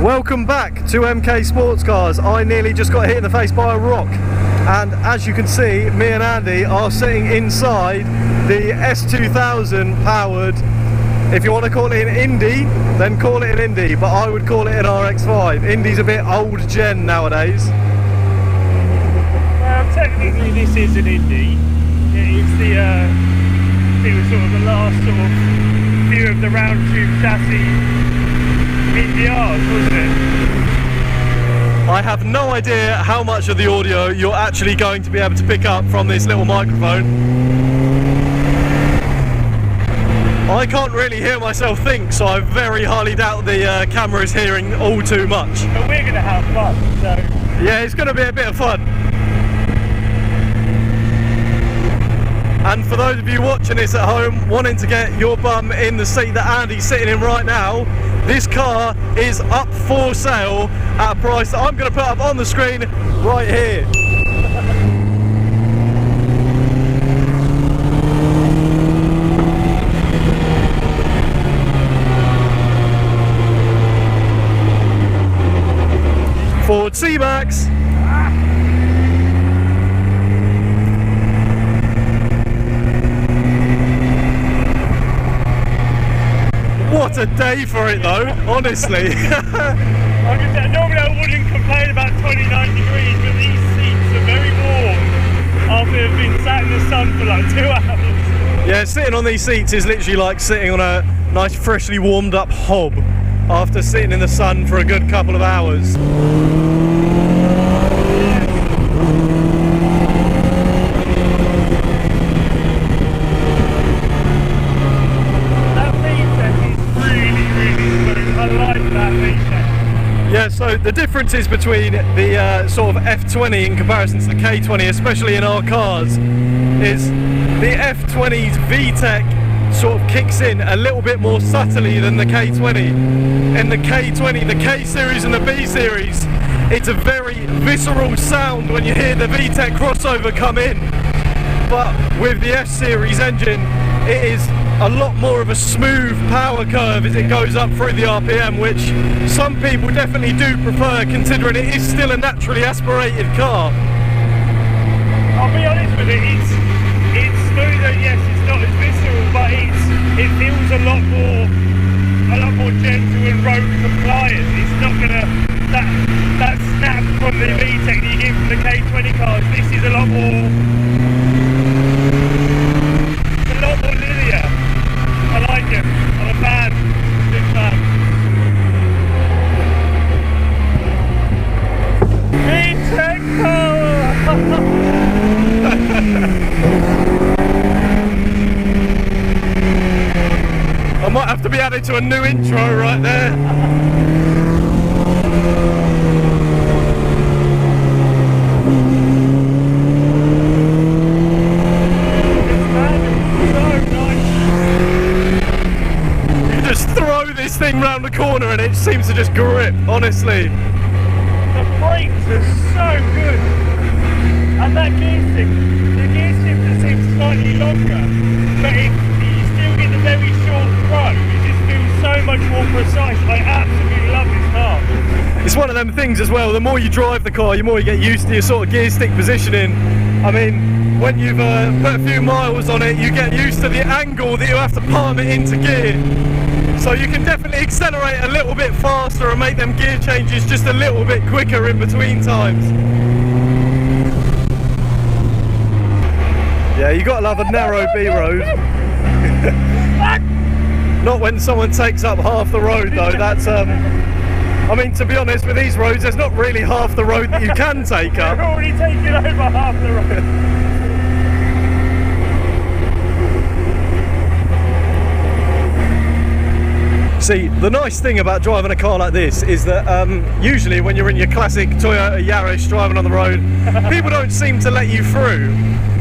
Welcome back to MK Sportscars. I nearly just got hit in the face by a rock, and as you can see, me and Andy are sitting inside the S2000 powered, if you want to call it an Indy, then call it an Indy, but I would call it an RX-5. Indy's a bit old gen nowadays. Technically this is an Indy. It's the, it was sort of the last sort of view of the round tube chassis Indy RRs, wasn't it? I have no idea how much of the audio you're actually going to be able to pick up from this little microphone. I can't really hear myself think, so I very highly doubt the camera is hearing all too much. But we're going to have fun, so... Yeah, it's going to be a bit of fun. And for those of you watching this at home, wanting to get your bum in the seat that Andy's sitting in right now, this car is up for sale at a price that I'm going to put up on the screen right here. Ford C-Max. What a day for it though, honestly. Normally I wouldn't complain about 29 degrees, but these seats are very warm after they've been sat in the sun for like 2 hours. Yeah, sitting on these seats is literally like sitting on a nice freshly warmed up hob after sitting in the sun for a good couple of hours. Yeah, so the differences between the sort of F20 in comparison to the K20, especially in our cars, is the F20's VTEC sort of kicks in a little bit more subtly than the K20. In the K20, the K series and the B series, it's a very visceral sound when you hear the VTEC crossover come in. But with the F series engine, it is a lot more of a smooth power curve as it goes up through the RPM, which some people definitely do prefer, considering it is still a naturally aspirated car. I'll be honest with it, it's smoother, yes, it's not as visceral, but it feels a lot more gentle and road compliant. It's not gonna that snap from the VTEC that you get from the K20 cars. This is a lot more linear. I like it. I'm a fan. Big fan. VTEC power! I might have to be added to a new intro right there. This thing round the corner and it seems to just grip, honestly. The brakes are so good, and that gear shifter seems slightly longer, but you still get the very short throw. It just feels so much more precise. I absolutely love this car. It's one of them things as well, the more you drive the car, the more you get used to your sort of gear stick positioning. I mean, when you've put a few miles on it, you get used to the angle that you have to palm it into gear. So you can definitely accelerate a little bit faster and make them gear changes just a little bit quicker in between times. Yeah, you gotta love a narrow B road. Not when someone takes up half the road though, that's I mean, to be honest, with these roads there's not really half the road that you can take up. You're already taking over half the road. See, the nice thing about driving a car like this is that usually when you're in your classic Toyota Yaris driving on the road, people don't seem to let you through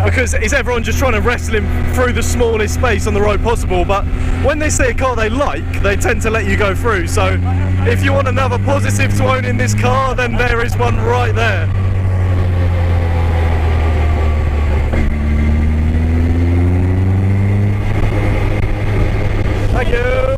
because it's everyone just trying to wrestle him through the smallest space on the road possible. But when they see a car they like, they tend to let you go through. So if you want another positive to own in this car, then there is one right there. Thank you.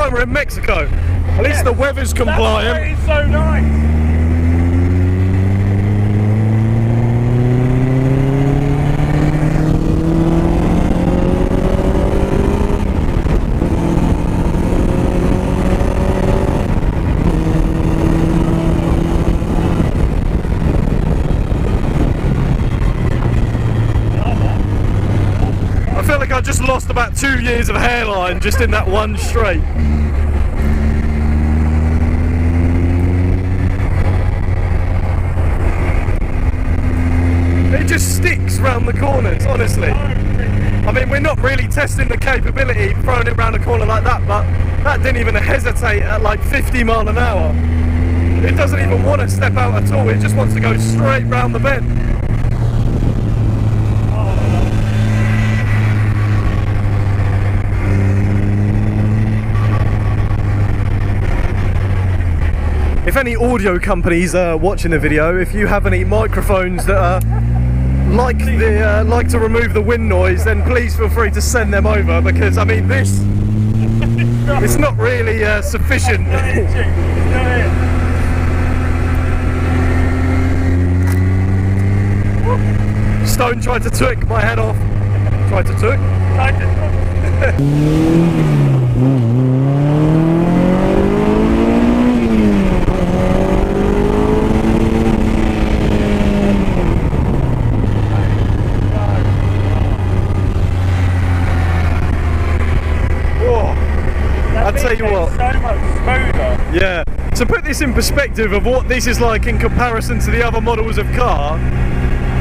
fine, we're in Mexico. At least the weather's compliant. That is so nice. I feel like I just lost about 2 years of hairline just in that one straight. It just sticks round the corners, honestly. I mean, we're not really testing the capability throwing it round a corner like that, but that didn't even hesitate at like 50 mile an hour. It doesn't even want to step out at all, it just wants to go straight round the bend. If any audio companies are watching the video, if you have any microphones that are like to remove the wind noise, then please feel free to send them over, because I mean this it's not really sufficient. Stone tried to took my head off. Tried to took. I'll tell you what. So much smoother. Yeah. To put this in perspective of what this is like in comparison to the other models of car,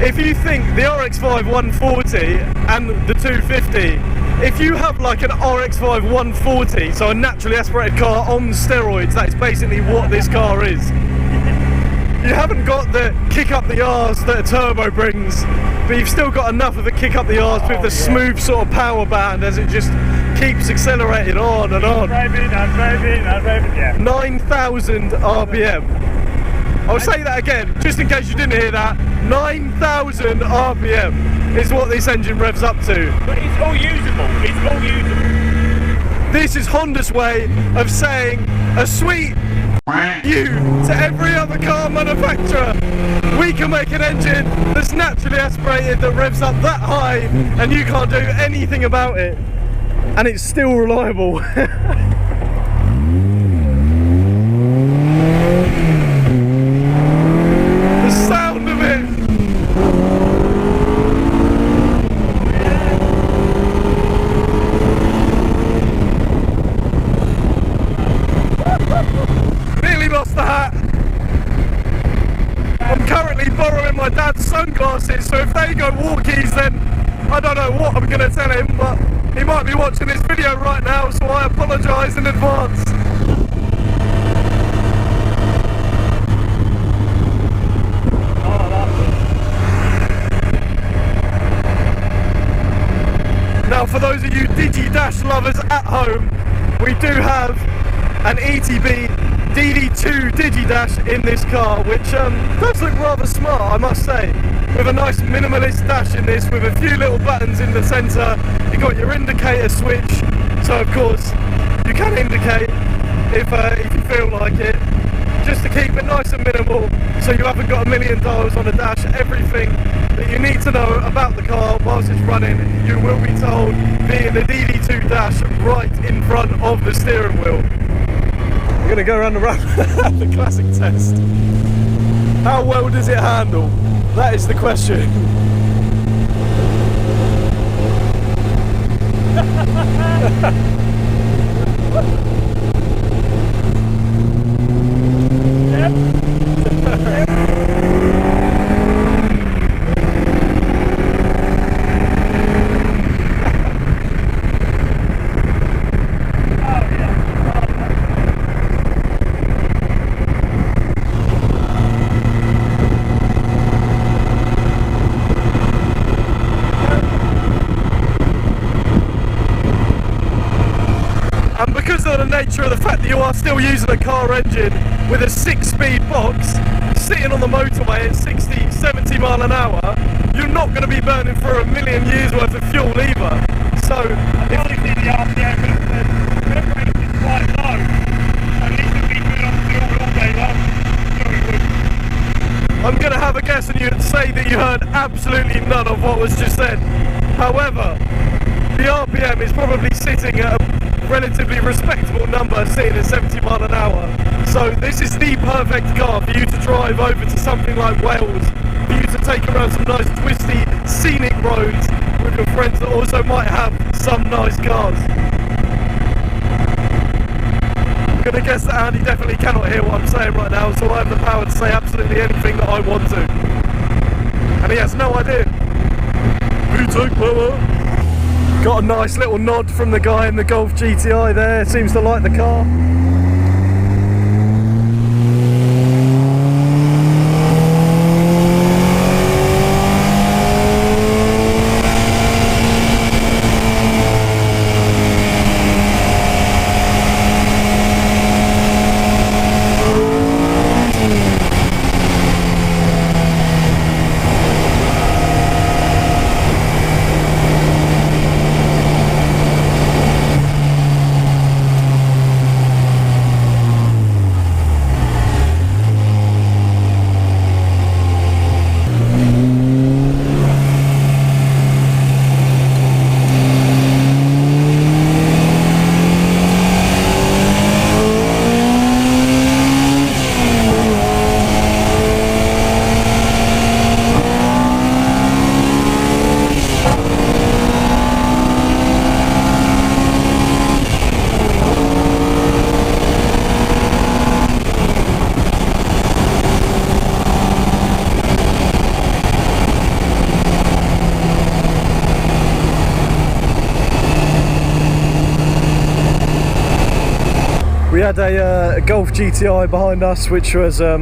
if you think the RX-5 140 and the 250, if you have like an RX-5 140, so a naturally aspirated car on steroids, that is basically what this car is. You haven't got the kick up the arse that a turbo brings, but you've still got enough of the kick up the arse with the smooth sort of power band as it just keeps accelerating on and on. 9,000 RPM. I'll say that again, just in case you didn't hear that. 9,000 RPM is what this engine revs up to. But it's all usable. It's all usable. This is Honda's way of saying a sweet you to every other car manufacturer. We can make an engine that's naturally aspirated, that revs up that high, and you can't do anything about it. And it's still reliable. The sound of it. Nearly lost the hat. I'm currently borrowing my dad's sunglasses, so if they go walkies, then I don't know what I'm going to tell him, but he might be watching this video right now, so I apologise in advance. Now, for those of you Digi-Dash lovers at home, we do have an ETB DD2 Digi-Dash in this car, which does look rather smart, I must say, with a nice minimalist dash in this, with a few little buttons in the centre. You've got your indicator switch, so of course you can indicate if you feel like it, just to keep it nice and minimal, so you haven't got a million dials on the dash. Everything that you need to know about the car whilst it's running, you will be told via the DD2 dash right in front of the steering wheel. We're going to go around the classic test. How well does it handle? That is the question. And because of the nature of the fact that you are still using a car engine with a 6-speed box, sitting on the motorway at 60, 70 mile an hour, you're not going to be burning for a million years worth of fuel either. So, if you see the RPM, the rate is quite I'm going to have a guess and you'd say that you heard absolutely none of what was just said. However, the RPM is probably sitting at a relatively respectable number, sitting at 70 mile an hour. So this is the perfect car for you to drive over to something like Wales, for you to take around some nice twisty, scenic roads with your friends that also might have some nice cars. I'm going to guess that Andy definitely cannot hear what I'm saying right now, so I have the power to say absolutely anything that I want to. And he has no idea. VTEC power. Got a nice little nod from the guy in the Golf GTI there, seems to like the car. We had a Golf GTI behind us, which was, oh,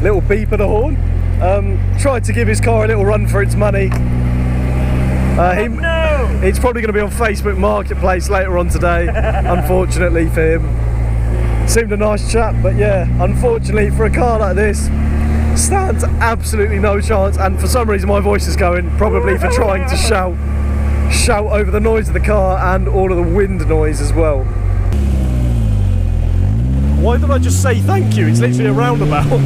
little beep of the horn. Tried to give his car a little run for its money. It's probably going to be on Facebook Marketplace later on today, unfortunately for him. Seemed a nice chap, but yeah, unfortunately for a car like this, stands absolutely no chance, and for some reason my voice is going, probably for trying to shout over the noise of the car and all of the wind noise as well. Why did I just say thank you? It's literally a roundabout.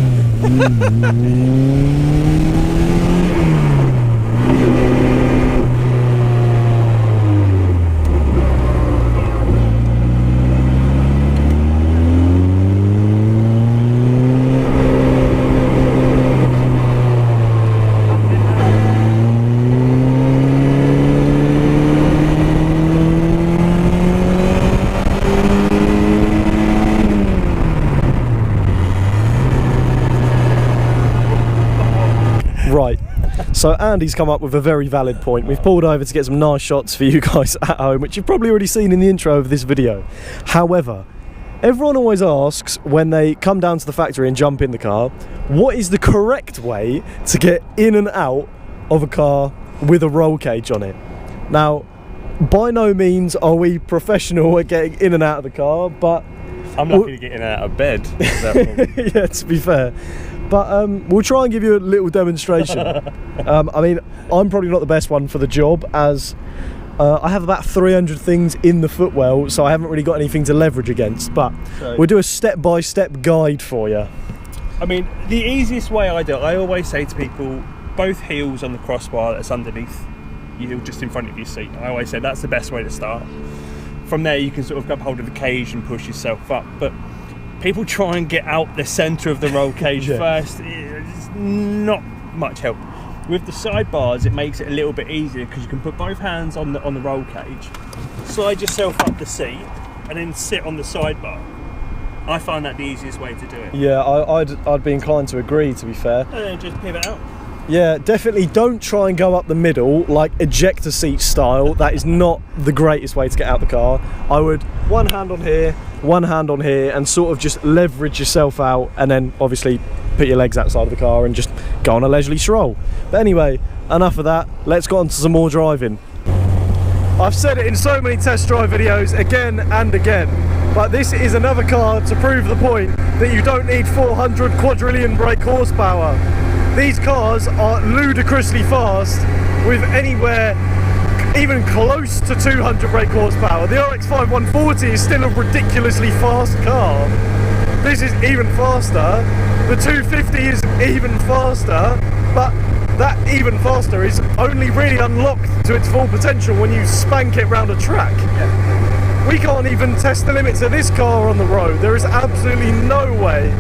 Right, so Andy's come up with a very valid point. We've pulled over to get some nice shots for you guys at home, which you've probably already seen in the intro of this video. However, everyone always asks when they come down to the factory and jump in the car, what is the correct way to get in and out of a car with a roll cage on it? Now, by no means are we professional at getting in and out of the car, but I'm lucky to get in and out of bed. yeah, to be fair. But we'll try and give you a little demonstration. I mean, I'm probably not the best one for the job, as I have about 300 things in the footwell, so I haven't really got anything to leverage against, but we'll do a step-by-step guide for you. I mean, the easiest way I do it, I always say to people, both heels on the crossbar that's underneath you, just in front of your seat. I always say that's the best way to start. From there you can sort of grab hold of the cage and push yourself up, but people try and get out the centre of the roll cage first. It's not much help. With the sidebars, it makes it a little bit easier because you can put both hands on the roll cage, slide yourself up the seat, and then sit on the sidebar. I find that the easiest way to do it. Yeah, I'd be inclined to agree, to be fair. And then just pivot out. Yeah, definitely don't try and go up the middle like ejector seat style. That is not the greatest way to get out the car. I would one hand on here, one hand on here, and sort of just leverage yourself out, and then obviously put your legs outside of the car and just go on a leisurely stroll. But anyway, enough of that, let's go on to some more driving. I've said it in so many test drive videos again and again, but this is another car to prove the point that you don't need 400 quadrillion brake horsepower. These cars are ludicrously fast, with anywhere even close to 200 brake horsepower. The RX-5 140 is still a ridiculously fast car. this is even faster. The 250 is even faster, but that even faster is only really unlocked to its full potential when you spank it round a track. Yeah. We can't even test the limits of this car on the road. There is absolutely no way.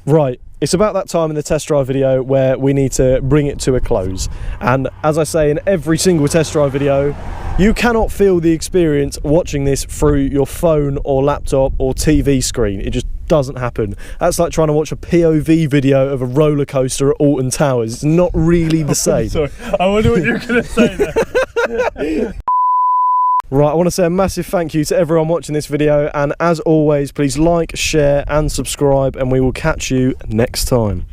Right, it's about that time in the test drive video where we need to bring it to a close. And as I say in every single test drive video, you cannot feel the experience watching this through your phone or laptop or TV screen. It just doesn't happen. That's like trying to watch a POV video of a roller coaster at Alton Towers. It's not really the same. Sorry, I wonder what you're going to say there. Right, I want to say a massive thank you to everyone watching this video, and as always, please like, share and subscribe, and we will catch you next time.